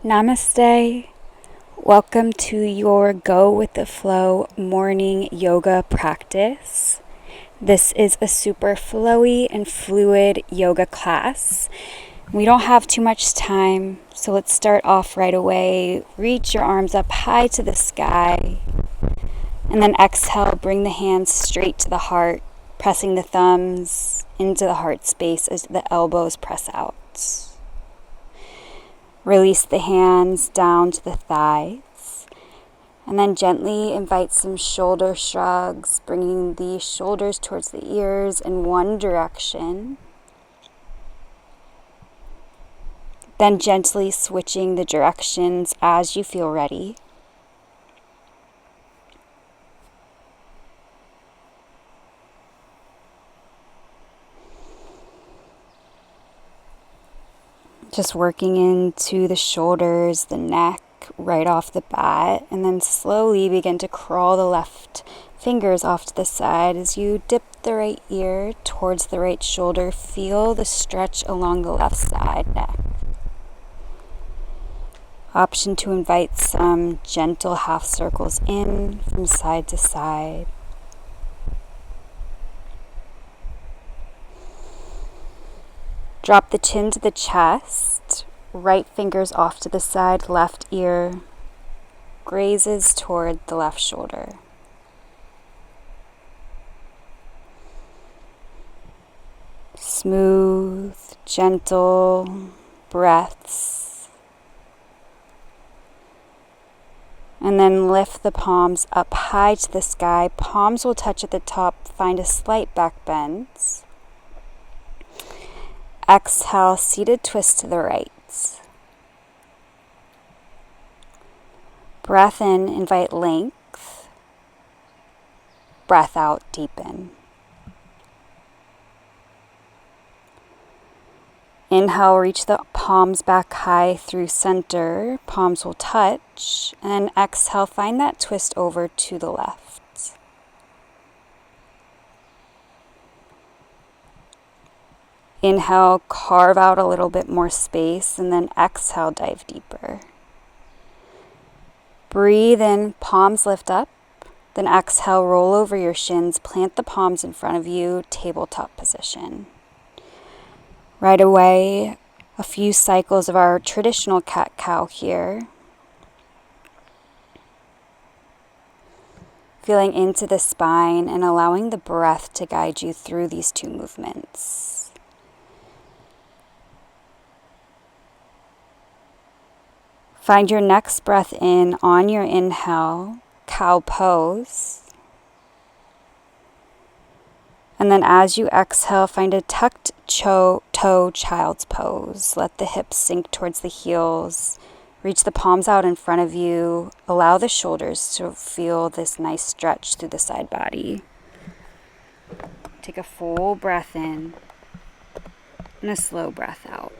Namaste. Welcome to your Go with the Flow morning yoga practice. This is a super flowy and fluid yoga class. We don't have too much time, so let's start off right away. Reach your arms up high to the sky, and then exhale, bring the hands straight to the heart, pressing the thumbs into the heart space as the elbows press out. Release the hands down to the thighs, and then gently invite some shoulder shrugs, bringing the shoulders towards the ears in one direction. Then gently switching the directions as you feel ready. Just working into the shoulders, the neck, right off the bat, and then slowly begin to crawl the left fingers off to the side as you dip the right ear towards the right shoulder. Feel the stretch along the left side neck. Option to invite some gentle half circles in from side to side. Drop the chin to the chest, right fingers off to the side, left ear grazes toward the left shoulder. Smooth, gentle breaths. And then lift the palms up high to the sky. Palms will touch at the top. Find a slight back bend. Exhale, seated twist to the right. Breath in, invite length. Breath out, deepen. Inhale, reach the palms back high through center. Palms will touch. And exhale, find that twist over to the left. Inhale, carve out a little bit more space, and then exhale, dive deeper. Breathe in, palms lift up. Then exhale, roll over your shins, plant the palms in front of you, tabletop position. Right away, a few cycles of our traditional cat-cow here. Feeling into the spine and allowing the breath to guide you through these two movements. Find your next breath in on your inhale, cow pose. And then as you exhale, find a tucked toe child's pose. Let the hips sink towards the heels. Reach the palms out in front of you. Allow the shoulders to feel this nice stretch through the side body. Take a full breath in and a slow breath out.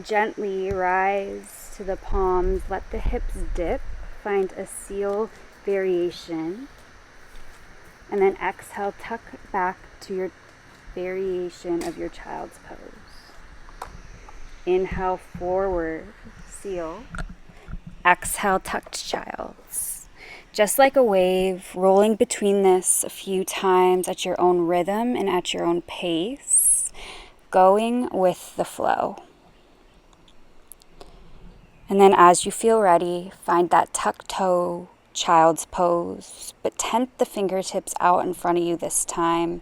Gently rise to the palms, let the hips dip, find a seal variation, and then exhale, tuck back to your variation of your child's pose. Inhale, forward, seal. Exhale, tucked child's. Just like a wave, rolling between this a few times at your own rhythm and at your own pace, going with the flow. And then as you feel ready, find that tucked toe child's pose, but tent the fingertips out in front of you this time.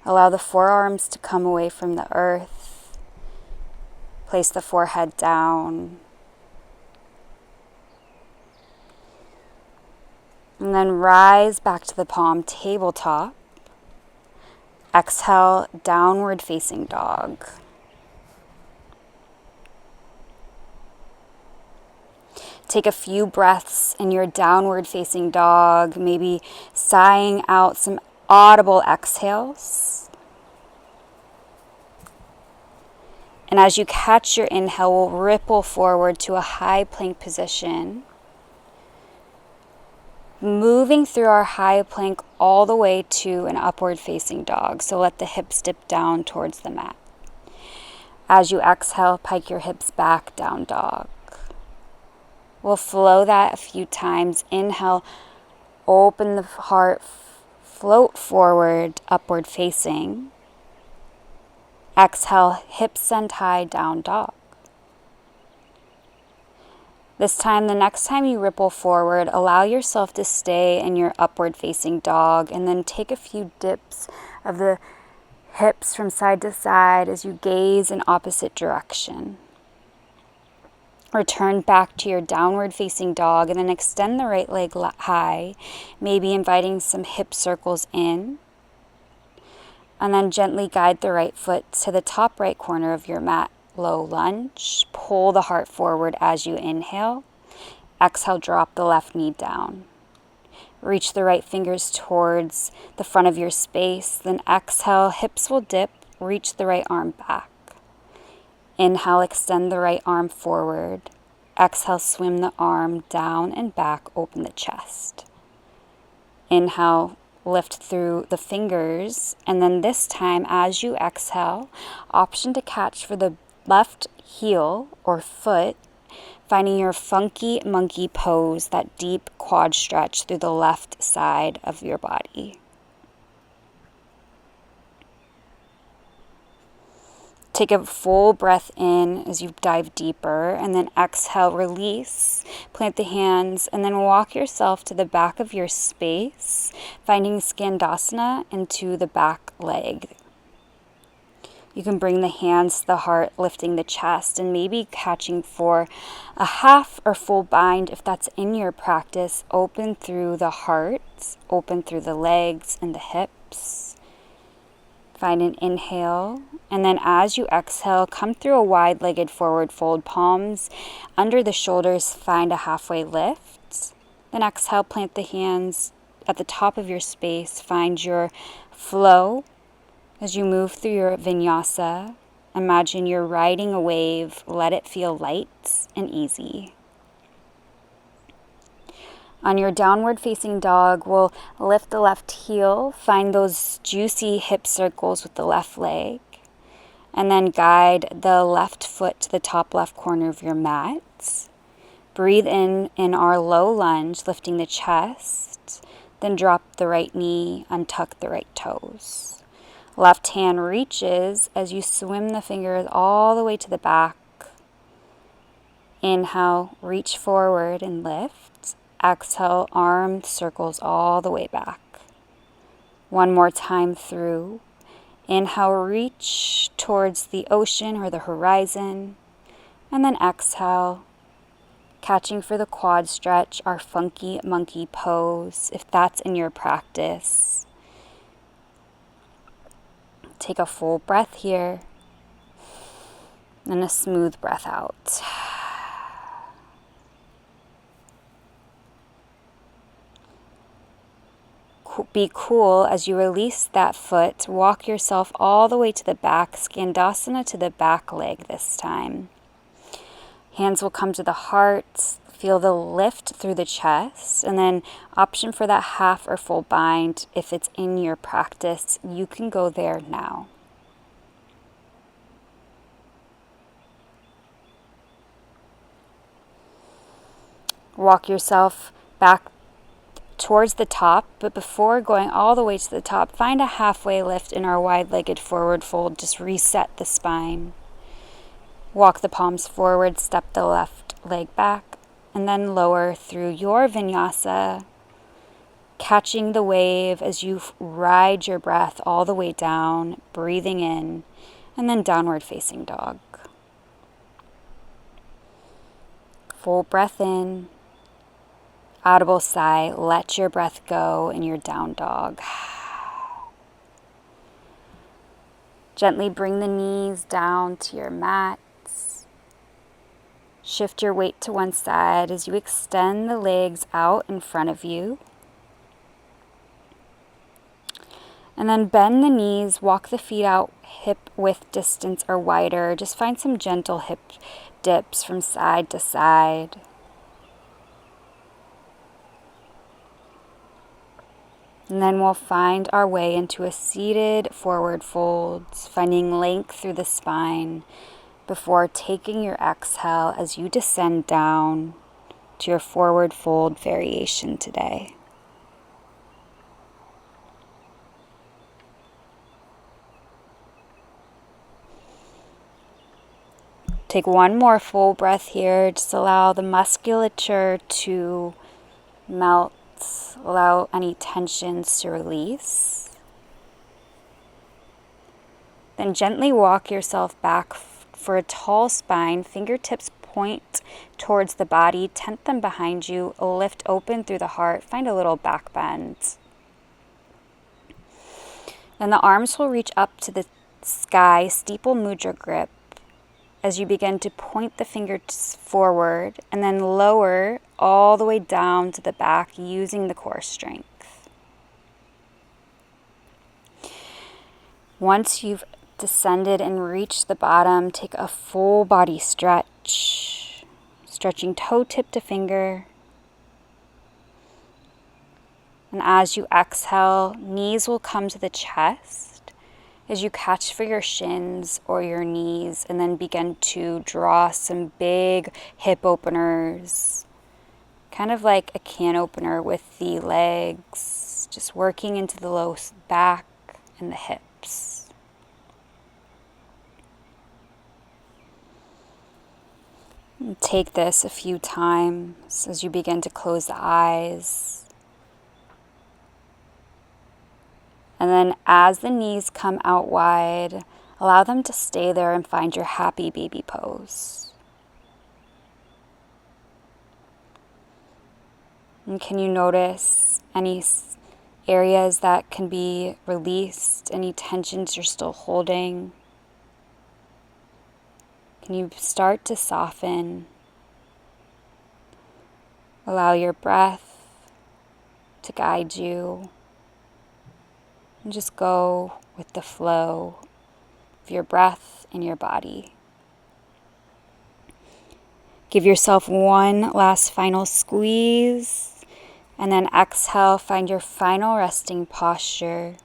Allow the forearms to come away from the earth. Place the forehead down. And then rise back to the palm tabletop. Exhale, downward facing dog. Take a few breaths in your downward facing dog, maybe sighing out some audible exhales. And as you catch your inhale, we'll ripple forward to a high plank position. moving through our high plank all the way to an upward facing dog. So let the hips dip down towards the mat. As you exhale, pike your hips back, down dog. We'll flow that a few times. Inhale, open the heart, float forward, upward facing. Exhale, hips send high, down dog. This time, the next time you ripple forward, allow yourself to stay in your upward facing dog and then take a few dips of the hips from side to side as you gaze in opposite direction. Return back to your downward facing dog and then extend the right leg high, maybe inviting some hip circles in. And then gently guide the right foot to the top right corner of your mat. Low lunge. Pull the heart forward as you inhale. Exhale, drop the left knee down. Reach the right fingers towards the front of your space. Then exhale, hips will dip. Reach the right arm back. Inhale, extend the right arm forward. Exhale, swim the arm down and back, open the chest. Inhale, lift through the fingers. And then this time, as you exhale, option to catch for the left heel or foot, finding your funky monkey pose, that deep quad stretch through the left side of your body. Take a full breath in as you dive deeper, and then exhale, release, plant the hands, and then walk yourself to the back of your space, finding Skandasana into the back leg. You can bring the hands to the heart, lifting the chest, and maybe catching for a half or full bind if that's in your practice. Open through the heart, open through the legs and the hips. Find an inhale, and then as you exhale, come through a wide-legged forward fold, palms under the shoulders, find a halfway lift. Then exhale, plant the hands at the top of your space, find your flow. As you move through your vinyasa, imagine you're riding a wave. Let it feel light and easy. On your downward facing dog, we'll lift the left heel, find those juicy hip circles with the left leg, and then guide the left foot to the top left corner of your mat. Breathe in our low lunge, lifting the chest, then drop the right knee, untuck the right toes. Left hand reaches as you swim the fingers all the way to the back. Inhale, reach forward and lift. Exhale, arm circles all the way back. One more time through. Inhale, reach towards the ocean or the horizon. And then exhale, catching for the quad stretch, our funky monkey pose, if that's in your practice. Take a full breath here, and a smooth breath out. Be cool as you release that foot. Walk yourself all the way to the back, Skandasana to the back leg this time. Hands will come to the heart. Feel the lift through the chest, and then option for that half or full bind. If it's in your practice, you can go there now. Walk yourself back towards the top, but before going all the way to the top, find a halfway lift in our wide-legged forward fold. Just reset the spine. Walk the palms forward, step the left leg back, and then lower through your vinyasa, catching the wave as you ride your breath all the way down, breathing in, and then downward facing dog. Full breath in, audible sigh, let your breath go in your down dog. Gently bring the knees down to your mat. Shift your weight to one side as you extend the legs out in front of you. And then bend the knees, walk the feet out hip width distance or wider. Just find some gentle hip dips from side to side. And then we'll find our way into a seated forward fold, finding length through the spine before taking your exhale as you descend down to your forward fold variation today. Take one more full breath here. Just allow the musculature to melt. Allow any tensions to release. Then gently walk yourself back for a tall spine. Fingertips point towards the body. Tent them behind you. Lift open through the heart. Find a little back bend. Then the arms will reach up to the sky. Steeple mudra grip as you begin to point the fingers forward and then lower all the way down to the back using the core strength. Once you've descended and reached the bottom, take a full body stretch, stretching toe tip to finger. And as you exhale, knees will come to the chest as you catch for your shins or your knees and then begin to draw some big hip openers, kind of like a can opener with the legs, just working into the low back and the hips. And take this a few times as you begin to close the eyes. And then as the knees come out wide, allow them to stay there and find your happy baby pose. And can you notice any areas that can be released, any tensions you're still holding? Can you start to soften? Allow your breath to guide you. And just go with the flow of your breath and your body. Give yourself one last final squeeze. And then exhale, find your final resting posture.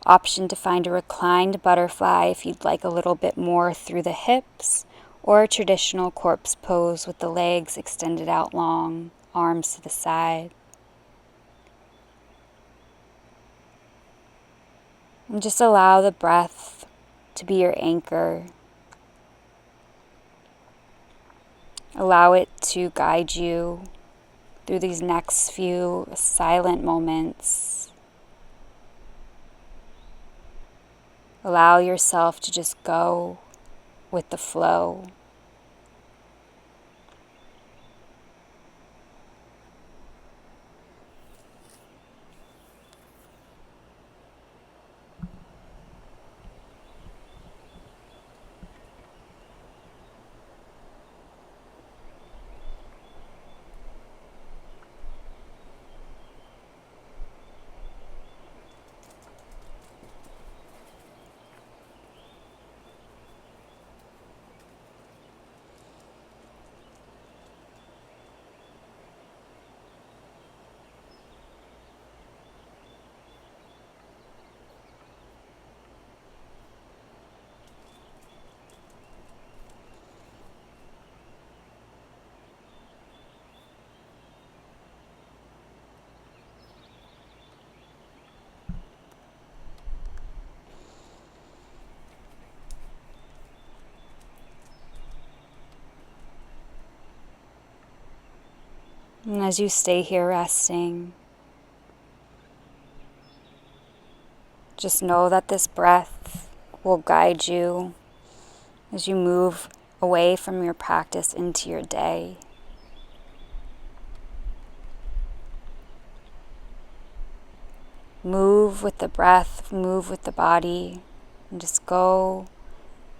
Option to find a reclined butterfly if you'd like a little bit more through the hips. Or a traditional corpse pose with the legs extended out long, arms to the side. And just allow the breath to be your anchor. Allow it to guide you through these next few silent moments. Allow yourself to just go with the flow. And as you stay here resting, just know that this breath will guide you as you move away from your practice into your day. Move with the breath, move with the body, and just go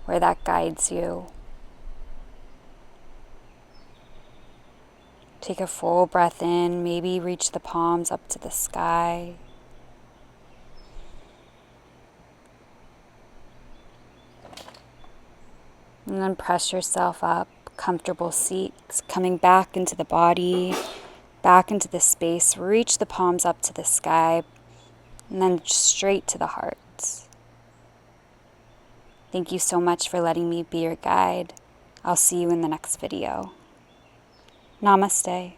where that guides you. Take a full breath in, maybe reach the palms up to the sky. And then press yourself up, comfortable seats, coming back into the body, back into the space. Reach the palms up to the sky and then straight to the heart. Thank you so much for letting me be your guide. I'll see you in the next video. Namaste.